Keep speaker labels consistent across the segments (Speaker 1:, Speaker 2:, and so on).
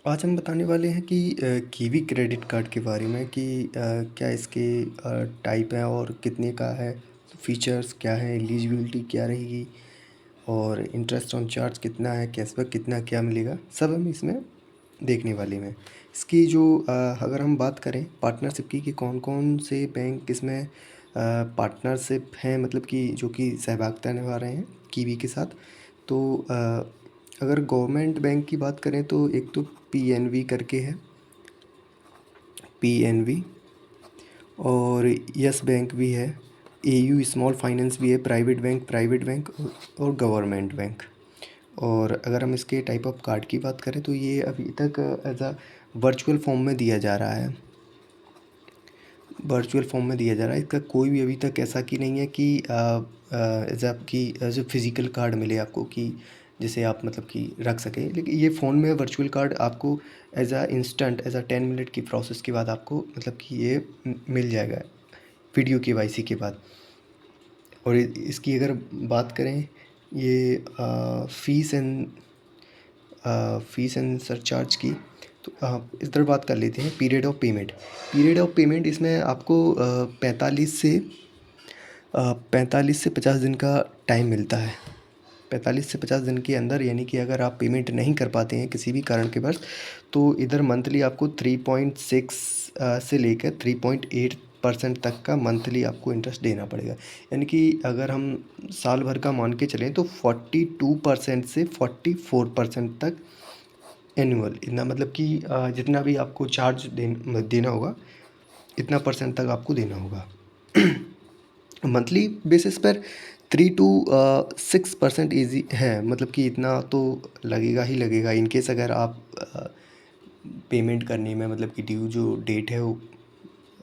Speaker 1: आज हम बताने वाले हैं कि कीवी क्रेडिट कार्ड के बारे में कि क्या इसके टाइप हैं और कितने का है, फीचर्स क्या है, एलिजिबिलिटी क्या रहेगी और इंटरेस्ट ऑन चार्ज कितना है, कैशबैक कितना क्या मिलेगा, सब हम इसमें देखने वाले हैं। इसकी जो अगर हम बात करें पार्टनरशिप की कि कौन कौन से बैंक इसमें पार्टनरशिप हैं, मतलब कि जो कि सहभागिता निभा रहे हैं कीवी के साथ। तो अगर गवर्नमेंट बैंक की बात करें तो एक तो पीएनबी करके है, पीएनबी, और यस बैंक भी है, एयू स्मॉल फाइनेंस भी है, प्राइवेट बैंक और गवर्नमेंट बैंक। और अगर हम इसके टाइप ऑफ कार्ड की बात करें तो ये अभी तक एज अ वर्चुअल फॉर्म में दिया जा रहा है, वर्चुअल फॉर्म में दिया जा रहा है। इसका कोई भी अभी तक ऐसा कि नहीं है कि एज आपकी एज ए फिज़िकल कार्ड मिले आपको कि जिसे आप मतलब कि रख सकें। लेकिन ये फ़ोन में वर्चुअल कार्ड आपको as a instant as a 10 minute की प्रोसेस के बाद आपको मतलब कि ये मिल जाएगा वीडियो केवाईसी के बाद। और इसकी अगर बात करें ये फ़ीस एंड सरचार्ज की, तो इस तरह बात कर लेते हैं। पीरियड ऑफ पेमेंट इसमें आपको 45 से 50 दिन का टाइम मिलता है। 45 से 50 दिन के अंदर, यानी कि अगर आप पेमेंट नहीं कर पाते हैं किसी भी कारण के वश, तो इधर मंथली आपको 3.6 से लेकर 3.8% तक का मंथली आपको इंटरेस्ट देना पड़ेगा। यानी कि अगर हम साल भर का मान के चलें तो 42% से 44% तक एनुअल, इतना मतलब कि जितना भी आपको चार्ज देना होगा, इतना परसेंट तक आपको देना होगा। मंथली बेसिस पर 3 to 6% ईजी है, मतलब कि इतना तो लगेगा ही लगेगा। इन केस अगर आप पेमेंट करने में मतलब कि ड्यू जो डेट है वो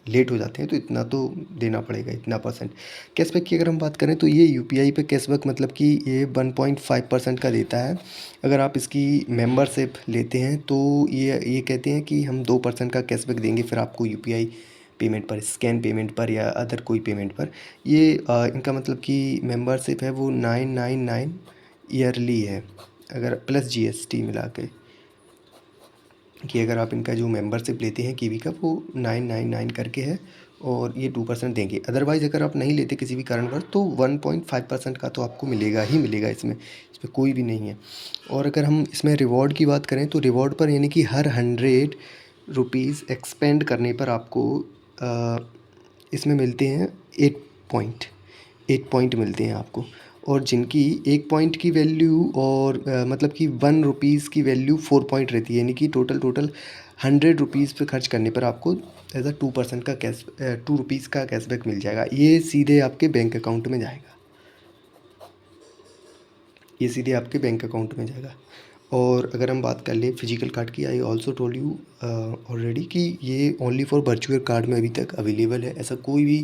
Speaker 1: लेट हो जाते हैं तो इतना तो देना पड़ेगा, इतना परसेंट। कैशबैक की अगर हम बात करें तो ये यूपीआई पे कैशबैक मतलब कि ये 1.5% का देता है। अगर आप इसकी मेंबरशिप लेते हैं तो ये कहते हैं कि हम 2% का कैशबैक देंगे फिर आपको यूपीआई पेमेंट पर, स्कैन पेमेंट पर या अदर कोई पेमेंट पर। ये इनका मतलब कि मेंबरशिप है वो 999 ईयरली है, अगर प्लस जीएसटी मिला के, कि अगर आप इनका जो मेंबरशिप लेते हैं कीवी का वो 999 करके है और ये 2% देंगे। अदरवाइज़ अगर आप नहीं लेते किसी भी कारणवश तो 1.5% का तो आपको मिलेगा ही मिलेगा, इसमें कोई भी नहीं है। और अगर हम इसमें रिवॉर्ड की बात करें तो रिवॉर्ड पर यानी कि हर 100 रुपीज़ एक्सपेंड करने पर आपको इसमें मिलते हैं 8 पॉइंट, 8 पॉइंट मिलते हैं आपको। और जिनकी 1 पॉइंट की वैल्यू और मतलब कि 1 रुपीज़ की वैल्यू 4 पॉइंट रहती है, यानी कि टोटल 100 रुपीज़ पे खर्च करने पर आपको एज अ 2% का 2 रुपीज़ का कैशबैक मिल जाएगा। ये सीधे आपके बैंक अकाउंट में जाएगा, ये सीधे आपके बैंक अकाउंट में जाएगा। और अगर हम बात कर लें फिजिकल कार्ड की, I also told you already कि ये ओनली फॉर वर्चुअल कार्ड में अभी तक अवेलेबल है। ऐसा कोई भी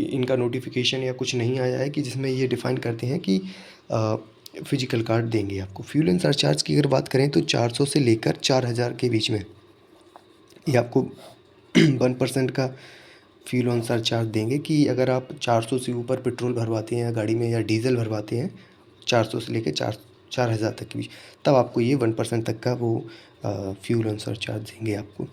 Speaker 1: इनका नोटिफिकेशन या कुछ नहीं आया है कि जिसमें ये डिफ़ाइन करते हैं कि फिजिकल कार्ड देंगे आपको। फ्यूल एंड सरचार्ज की अगर बात करें तो 400 से लेकर 4000 के बीच में ये आपको 1% का फ्यूल ऑन सरचार्ज देंगे। कि अगर आप 400 से ऊपर पेट्रोल भरवाते हैं गाड़ी में या डीजल भरवाते हैं 400 से लेकर 4000 तक के बीच, तब आपको ये 1% तक का वो फ्यूल ऑन सरचार्ज देंगे आपको।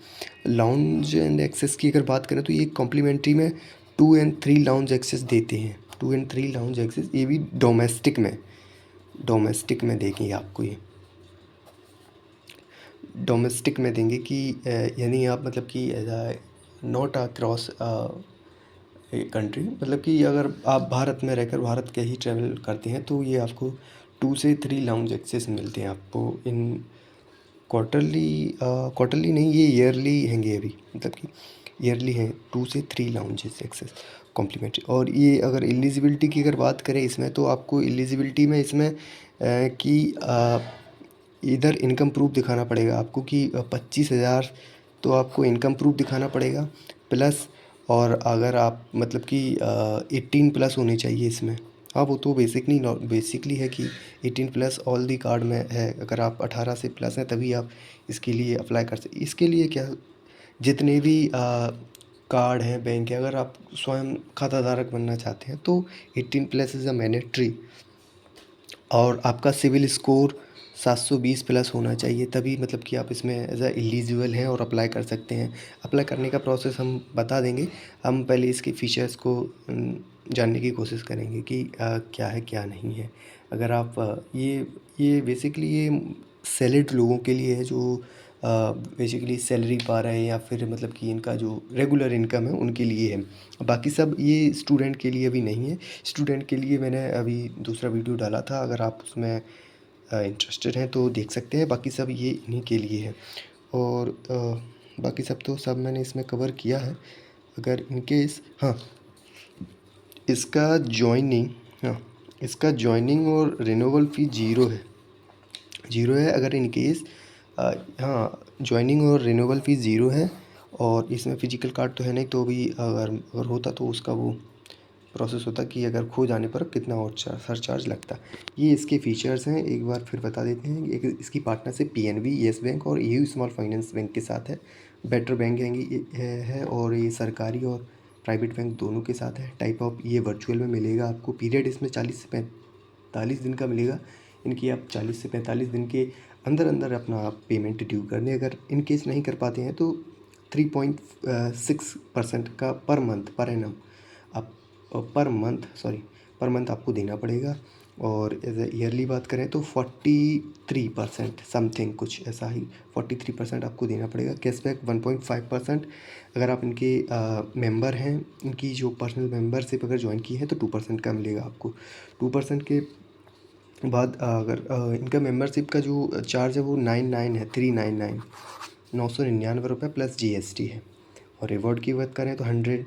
Speaker 1: लाउंज एंड एक्सेस की अगर बात करें तो ये कॉम्प्लीमेंट्री में 2 and 3 लाउंज एक्सेस देते हैं। 2 and 3 लाउंज एक्सेस, ये भी डोमेस्टिक में देंगे आपको, ये डोमेस्टिक में देंगे कि यानी आप मतलब कि नॉट अक्रॉस कंट्री, मतलब कि अगर आप भारत में रहकर भारत के ही ट्रैवल करते हैं तो ये आपको 2 से 3 लाउंज एक्सेस मिलते हैं आपको इन क्वार्टरली नहीं, ये ईयरली हैंगे अभी, मतलब कि ईयरली हैं 2 से 3 लाउंजेस एक्सेस कॉम्प्लीमेंट्री। और ये अगर एलिजिबिलिटी की अगर बात करें इसमें तो आपको एलिजिबिलिटी में इसमें कि इधर इनकम प्रूफ दिखाना पड़ेगा आपको कि 25,000 तो आपको इनकम प्रूफ दिखाना पड़ेगा प्लस। और अगर आप मतलब कि 18 प्लस होने चाहिए इसमें। हाँ वो तो बेसिकली है कि 18 प्लस ऑल दी कार्ड में है। अगर आप 18 से प्लस हैं तभी आप इसके लिए अप्लाई कर सकते। इसके लिए क्या, जितने भी कार्ड हैं बैंक के, अगर आप स्वयं खाताधारक बनना चाहते हैं तो 18 प्लस इज़ अ मैंडेटरी। और आपका सिविल स्कोर 720 प्लस होना चाहिए, तभी मतलब कि आप इसमें एज अ एलिजिबल हैं और अप्लाई कर सकते हैं। अप्लाई करने का प्रोसेस हम बता देंगे। हम पहले इसके फीचर्स को जानने की कोशिश करेंगे कि क्या है क्या नहीं है। अगर आप ये बेसिकली ये सैलरीड लोगों के लिए है जो बेसिकली सैलरी पा रहे हैं या फिर मतलब कि इनका जो रेगुलर इनकम है उनके लिए है। बाकी सब ये स्टूडेंट के लिए अभी नहीं है। स्टूडेंट के लिए मैंने अभी दूसरा वीडियो डाला था, अगर आप उसमें इंटरेस्टेड हैं तो देख सकते हैं। बाकी सब ये इन्हीं के लिए है। और बाकी सब तो सब मैंने इसमें कवर किया है। अगर इनकेस हाँ, इसका जॉइनिंग हाँ, इसका जॉइनिंग और रिन्यूअल फ़ी ज़ीरो है। अगर इन केस हाँ, जॉइनिंग और रिन्यूअल फ़ीस ज़ीरो है। और इसमें फ़िजिकल कार्ड तो है नहीं, तो भी अगर होता तो उसका वो प्रोसेस होता कि अगर खो जाने पर कितना और सरचार्ज लगता। ये इसके फीचर्स हैं, एक बार फिर बता देते हैं। एक इसकी पार्टनरशिप पीएनबी, येस बैंक और एयू स्मॉल फाइनेंस बैंक के साथ है। बेटर बैंक है और ये सरकारी और प्राइवेट बैंक दोनों के साथ है। टाइप ऑफ ये वर्चुअल में मिलेगा आपको। पीरियड इसमें 40 से 45 दिन का मिलेगा। इनकी आप 40 से 45 दिन के अंदर अंदर अपना आप पेमेंट ड्यू कर दें। अगर इन केस नहीं कर पाते हैं तो 3.6% का पर मंथ पर एनम आप पर मंथ आपको देना पड़ेगा। और एज ए ईयरली बात करें तो 43% समथिंग कुछ ऐसा ही 43% आपको देना पड़ेगा। कैशबैक 1.5%। अगर आप इनके मेंबर हैं, इनकी जो पर्सनल मेंबरशिप अगर ज्वाइन की है तो 2% का मिलेगा आपको। 2% के बाद अगर इनका मेंबरशिप का जो चार्ज है वो 399 999 रुपये प्लस जीएसटी है। और रिवॉर्ड की बात करें तो 100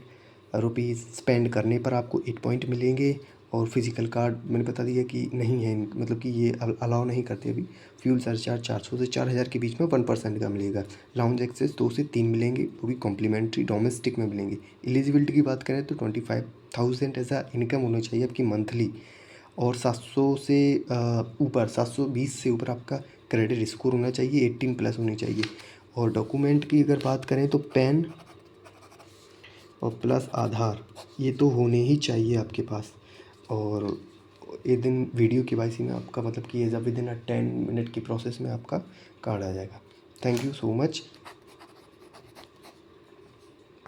Speaker 1: रुपीज़ स्पेंड करने पर आपको 8 पॉइंट मिलेंगे। और फिजिकल कार्ड मैंने बता दिया कि नहीं है, मतलब कि ये अलाउ नहीं करते अभी। फ्यूल सरचार्ज 400 से 4000 के बीच में 1% का मिलेगा। लाउंज एक्सेस 2 से 3 मिलेंगे, वो भी कॉम्प्लीमेंट्री डोमेस्टिक में मिलेंगे। एलिजिबिलिटी की बात करें तो 25,000 ऐसा इनकम होना चाहिए आपकी मंथली। और 700 से ऊपर 720 से ऊपर आपका क्रेडिट स्कोर होना चाहिए, 18 प्लस होनी चाहिए। और डॉक्यूमेंट की अगर बात करें तो पैन और प्लस आधार ये तो होने ही चाहिए आपके पास। और ये दिन वीडियो केवाईसी में आपका मतलब कि विद इन 10 मिनट की प्रोसेस में आपका कार्ड आ जाएगा। Thank you so much.